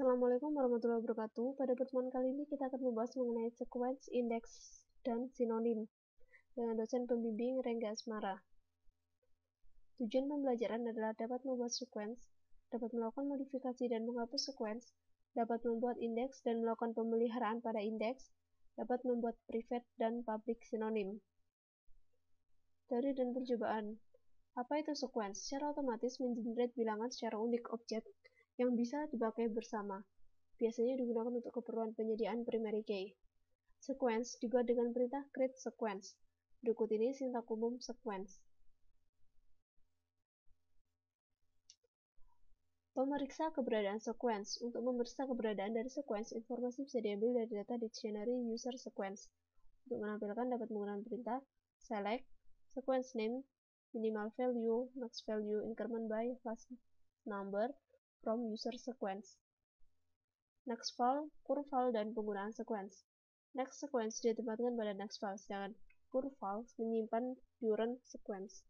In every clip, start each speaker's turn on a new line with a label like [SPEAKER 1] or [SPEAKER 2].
[SPEAKER 1] Assalamualaikum warahmatullahi wabarakatuh. Pada pertemuan kali ini kita akan membahas mengenai sequence, index, dan sinonim dengan dosen pembimbing Rengga Asmara. Tujuan pembelajaran adalah dapat membuat sequence, dapat melakukan modifikasi dan menghapus sequence, dapat membuat indeks dan melakukan pemeliharaan pada indeks, dapat membuat private dan public sinonim. Teori dan percobaan. Apa itu sequence? Secara otomatis mengenerate bilangan secara unik objek yang bisa dipakai bersama. Biasanya digunakan untuk keperluan penyediaan primary key. Sequence dibuat dengan perintah create sequence. Berikut ini sintak umum sequence. Pemeriksa keberadaan sequence. Untuk memeriksa keberadaan dari sequence, informasi bisa diambil dari data dictionary user sequence. Untuk menampilkan dapat menggunakan perintah select sequence name, minimal value, max value, increment by last number from user sequence. Nextfile, curval, dan penggunaan sequence. Next sequence ditempatkan pada nextfile, sedangkan curval menyimpan current sequence.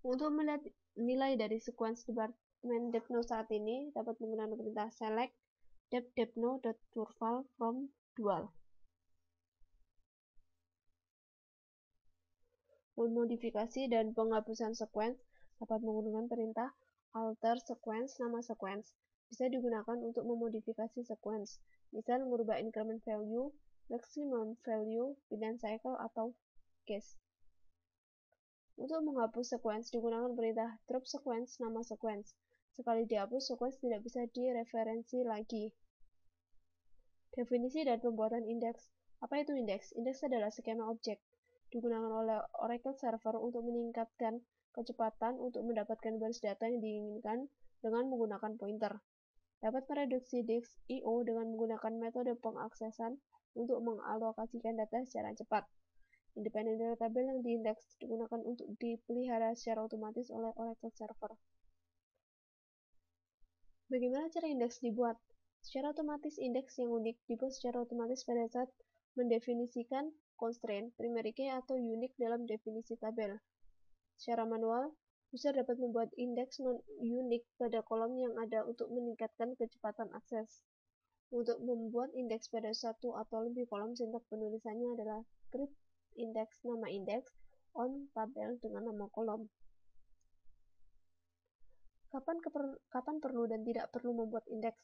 [SPEAKER 1] Untuk melihat nilai dari sequence departemen depno saat ini, dapat menggunakan perintah select depno.curval from dual. Modifikasi dan penghapusan sequence dapat menggunakan perintah alter sequence nama sequence. Bisa digunakan untuk memodifikasi sequence, misal merubah increment value, maximum value, pilihan cycle, atau case. Untuk menghapus sequence digunakan perintah drop sequence nama sequence. Sekali dihapus, sequence tidak bisa direferensi lagi. Definisi dan pembuatan indeks. Apa itu indeks? Indeks adalah skema objek. Digunakan oleh Oracle Server untuk meningkatkan kecepatan untuk mendapatkan baris data yang diinginkan dengan menggunakan pointer. Dapat mereduksi disk I/O dengan menggunakan metode pengaksesan untuk mengalokasikan data secara cepat. Independent Database yang diindeks digunakan untuk dipelihara secara otomatis oleh Oracle Server. Bagaimana cara indeks dibuat? Secara otomatis, indeks yang unik dibuat secara otomatis pada saat mendefinisikan constraint, primary key, atau unique dalam definisi tabel. Secara manual, user dapat membuat indeks non-unique pada kolom yang ada untuk meningkatkan kecepatan akses. Untuk membuat indeks pada satu atau lebih kolom, sintak penulisannya adalah create index nama indeks on tabel dengan nama kolom. Kapan perlu dan tidak perlu membuat indeks?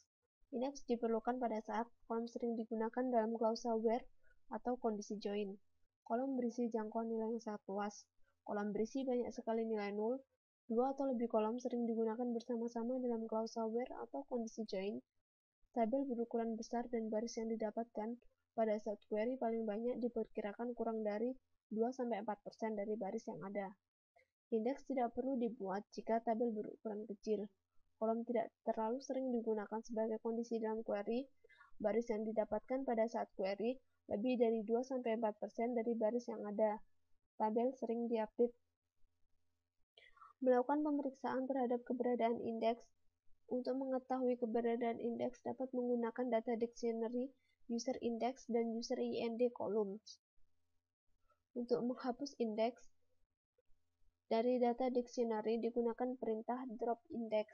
[SPEAKER 1] Indeks diperlukan pada saat kolom sering digunakan dalam klausa where atau kondisi join. Kolom berisi jangkauan nilai yang sangat luas. Kolom berisi banyak sekali nilai 0. Dua atau lebih kolom sering digunakan bersama-sama dalam klausa where atau kondisi join. Tabel berukuran besar dan baris yang didapatkan pada saat query paling banyak diperkirakan kurang dari 2-4% dari baris yang ada. Indeks tidak perlu dibuat jika tabel berukuran kecil. Kolom tidak terlalu sering digunakan sebagai kondisi dalam query. Baris yang didapatkan pada saat query lebih dari 2-4% dari baris yang ada. Tabel sering diupdate. Melakukan pemeriksaan terhadap keberadaan indeks. Untuk mengetahui keberadaan indeks dapat menggunakan data dictionary, user index, dan user IND columns. Untuk menghapus indeks dari data dictionary digunakan perintah drop index.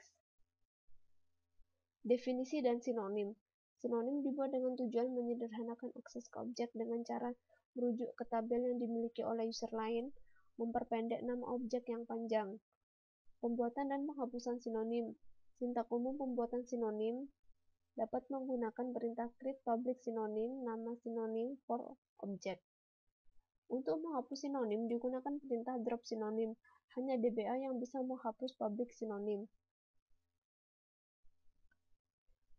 [SPEAKER 1] Definisi dan sinonim. Sinonim dibuat dengan tujuan menyederhanakan akses ke objek dengan cara merujuk ke tabel yang dimiliki oleh user lain, memperpendek nama objek yang panjang. Pembuatan dan penghapusan sinonim. Sintak umum pembuatan sinonim dapat menggunakan perintah create public sinonim nama sinonim for object. Untuk menghapus sinonim digunakan perintah drop sinonim. Hanya DBA yang bisa menghapus public sinonim.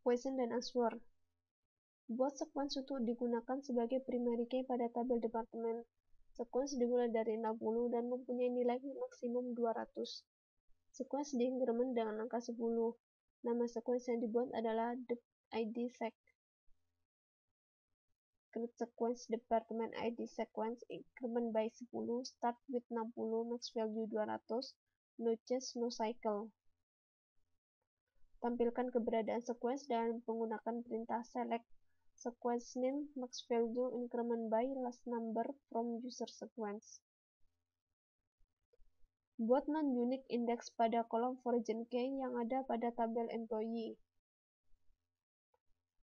[SPEAKER 1] Question dan answer. Buat sequence untuk digunakan sebagai primary key pada tabel departemen. Sequence dimulai dari 60 dan mempunyai nilai maksimum 200. Sequence diincrement dengan angka 10. Nama sequence yang dibuat adalah .id_sec. Create sequence department ID sequence increment by 10, start with 60, max value 200, no change, no cycle. Tampilkan keberadaan sequence dengan menggunakan perintah select sequence name, max value, increment by last number from user sequence. Buat non-unique index pada kolom foreign key yang ada pada tabel employee.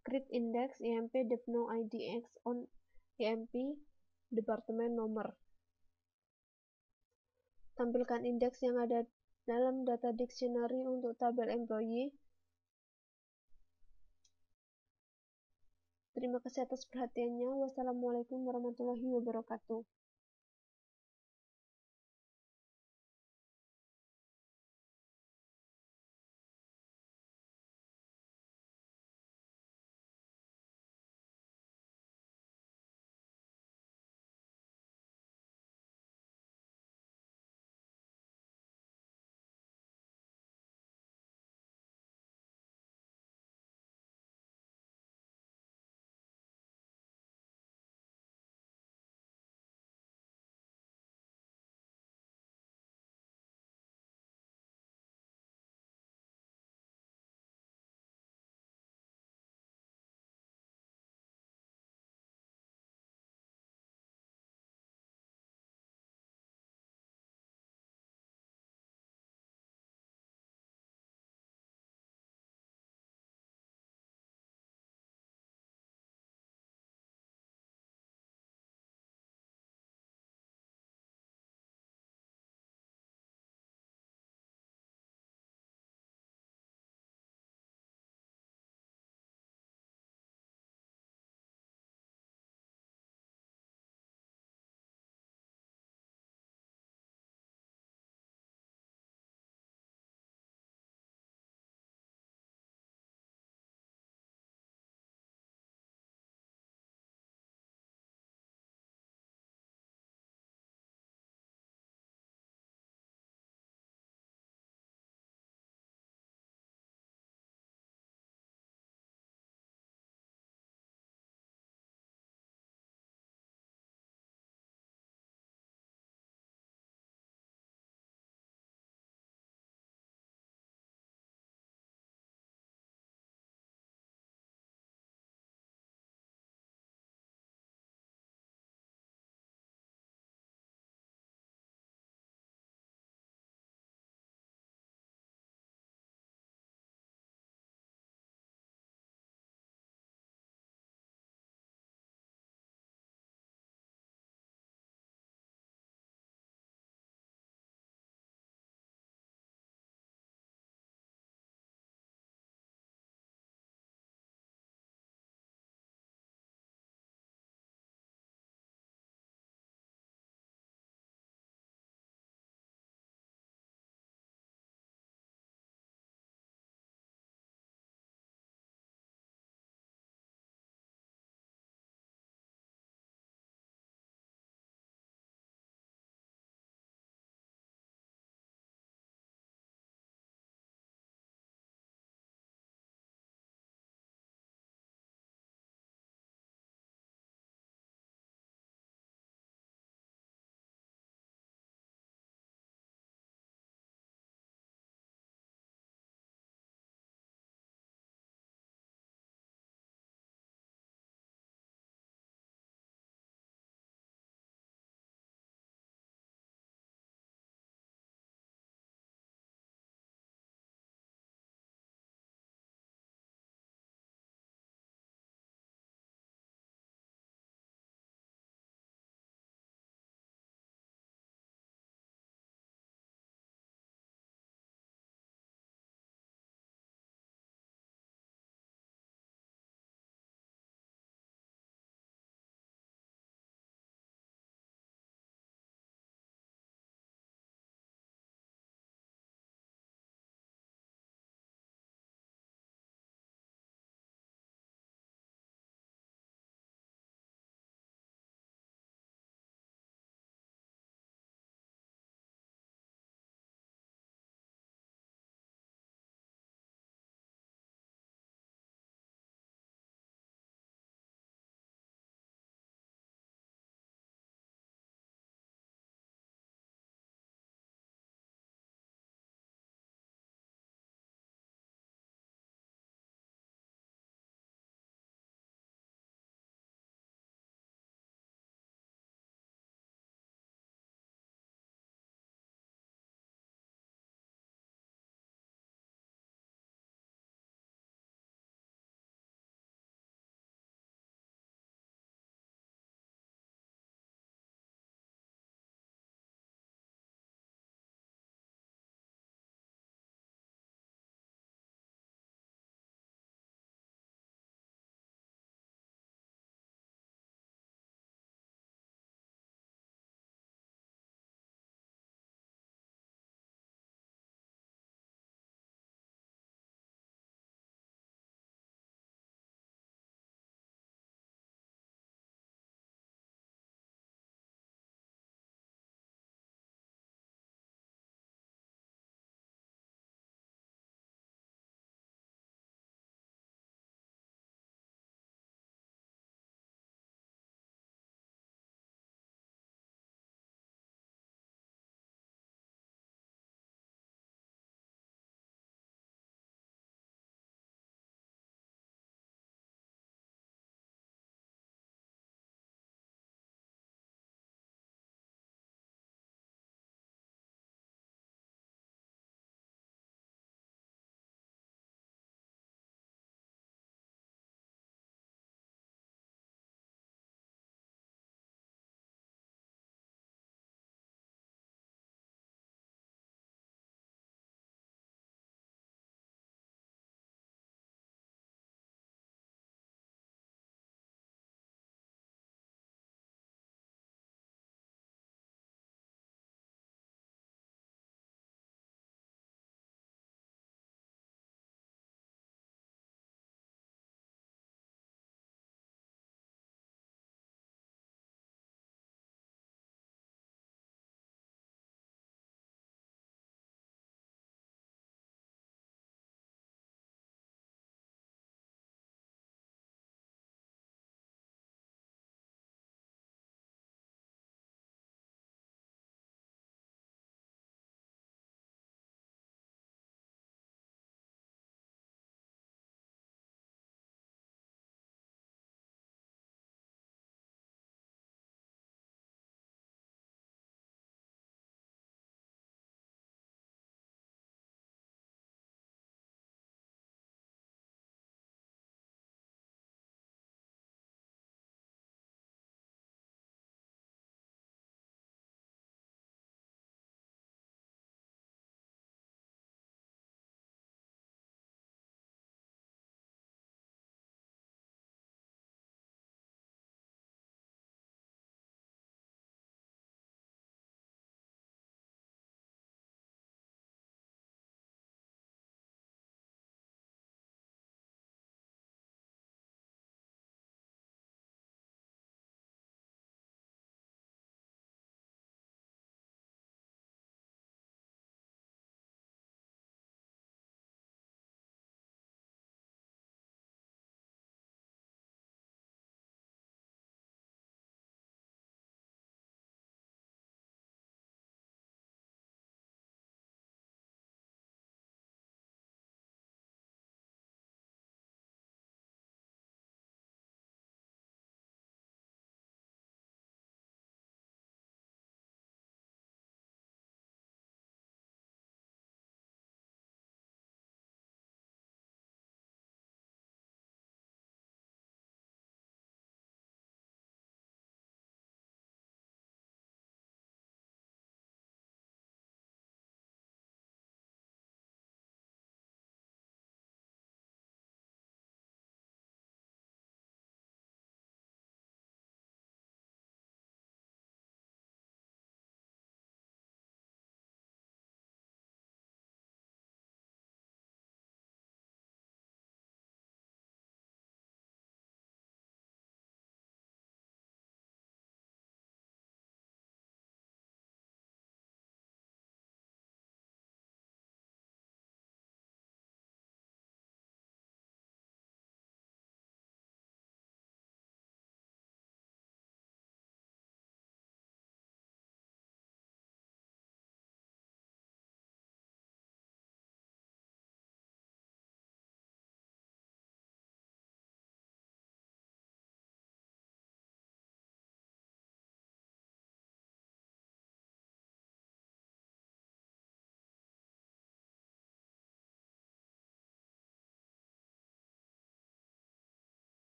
[SPEAKER 1] Create index emp depno idx on emp departemen nomor. Tampilkan indeks yang ada dalam data dictionary untuk tabel employee. Terima kasih atas perhatiannya. Wassalamualaikum warahmatullahi wabarakatuh.